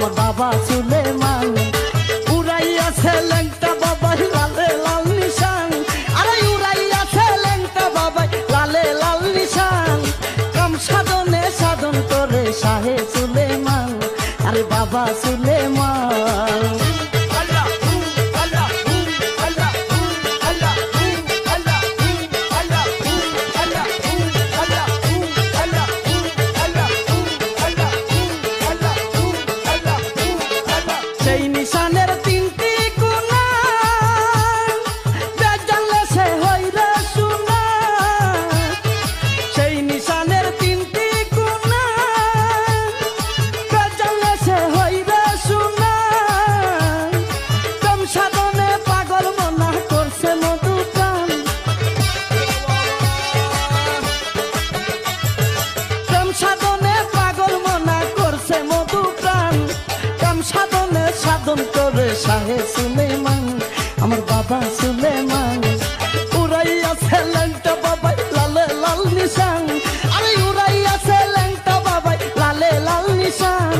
আমার বাবা সুলেমান। উড়াইয়াছে ল্যাংটা বাবাই লালে লাল নিশান, আরে উড়াইয়াছে ল্যাংটা বাবাই লালে লাল নিশান। কাম সাধনে সাধন করে শাহে সুলেমান, আরে বাবা সুলেমান। সেই নিশানের তিনটি গুণা বেজানলে সে হইরে শুনা, সেই নিশানের তিনটি গুণা বেজানলে সে হইরে শুনা। কম সাধনে পাগল মনা করছে মধু প্রাণ, কম সাধনে পাগল মনা করছে মধু প্রাণ। কম সাধনে সাধন করে শাহে সুলেমান, আমার বাবা সুলেমান। উড়াইয়াছে ল্যাংটা বাবাই লালে লাল নিশান, আরে উড়াইয়াছে ল্যাংটা বাবাই লালে লাল নিশান।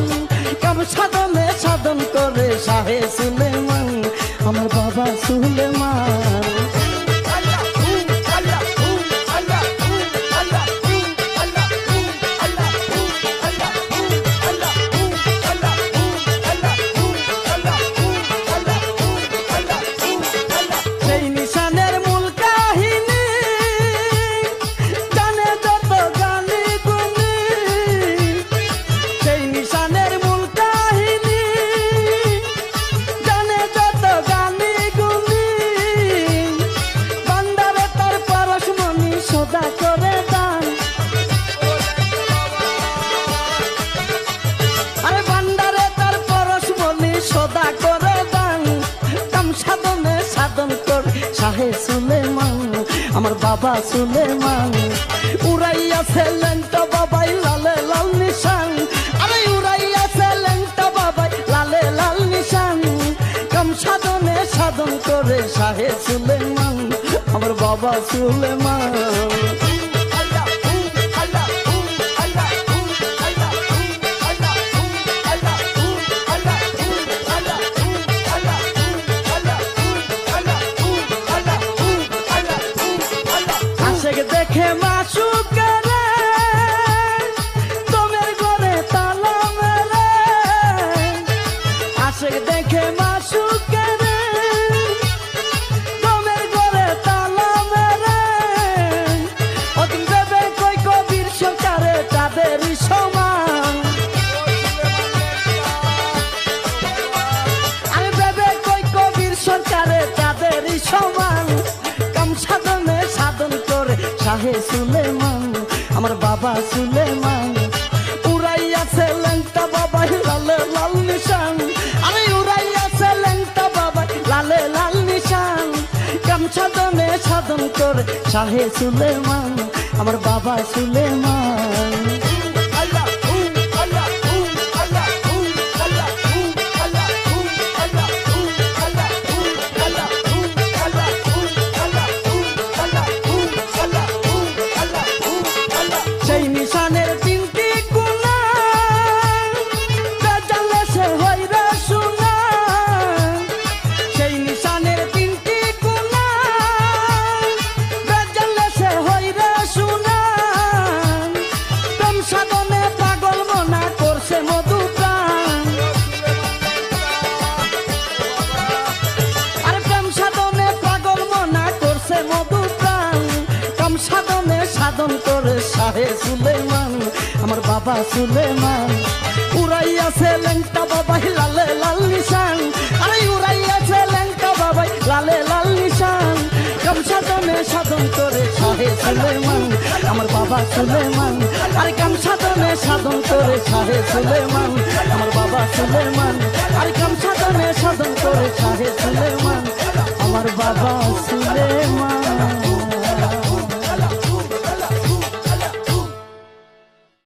কম সাধনে সাধন করে শাহে সুলেমান, আমার বাবা সুলেমান। সেই নিশানের মূল কাহিনী জানে যত গানি গুনি, সেই নিশানের মূল কাহিনী জানে যত গানি গুনি। বান্দারে তার পরশমণি সদা করে দান, আরে বান্দারে তার পরশমণি সদা করে দান। কাম সাধনে সাধন করে শাহে সুলেমান, আমার বাবা সুলেমান। উড়াইয়াছে ল্যাংটা বাবাই লালে লাল নিশান, আরে উড়াইয়াছে ল্যাংটা বাবাই লালে লাল নিশান। কাম সাধনে সাধন করে শাহে সুলেমান, আমার বাবা সুলেমান। আশেক দেখে মাসুকেরে তোমের ঘরে তালা মেরে, আশেক দেখে মাসুকেরে তোমের ঘরে তালা মেরে। অদিন ভেবে কই কবির সরকারে তাদেরই সমান, আমি ভেবে কই কবির সরকারে তাদেরই সমান। কাম সাধনে সাধন করে শাহে সুলেমান, আমার বাবা সুলেমান। উড়াইয়াছে ল্যাংটা বাবাই লালে লাল নিশান, আমি উড়াইয়াছে ল্যাংটা বাবাই লালে লাল নিশান। কাম সাধনে সাধন করে শাহে সুলেমান, আমার বাবা সুলেমান। সেই নিশানের তিনটি গুণা বেজানলে সে হইরে শুনা, সেই নিশানের তিনটি গুণা বেজানলে সে হইরে শুনা। কম সাধনে পাগল মনা করছে মধু প্রাণ, আরে প্রেম সাধনে পাগল মনা করছে মধু প্রাণ। কম সাধনে সাধন করে শাহে সুলেমান, আমার বাবা সুলেমান। উড়াইয়াছে ল্যাংটা বাবাই লালে লাল নিশান, আরে উড়াইয়াছে ল্যাংটা বাবাই লালে লাল নিশান। কম সাধনে সাধন করে শাহে সুলেমান, আমার বাবা সুলেমান। আরে কম সাধনে সাধন করে শাহে সুলেমান, আমার বাবা সুলেমান। আরে কম সাধনে সাধন করে শাহে সুলেমান, আমার বাবা সুলেমান।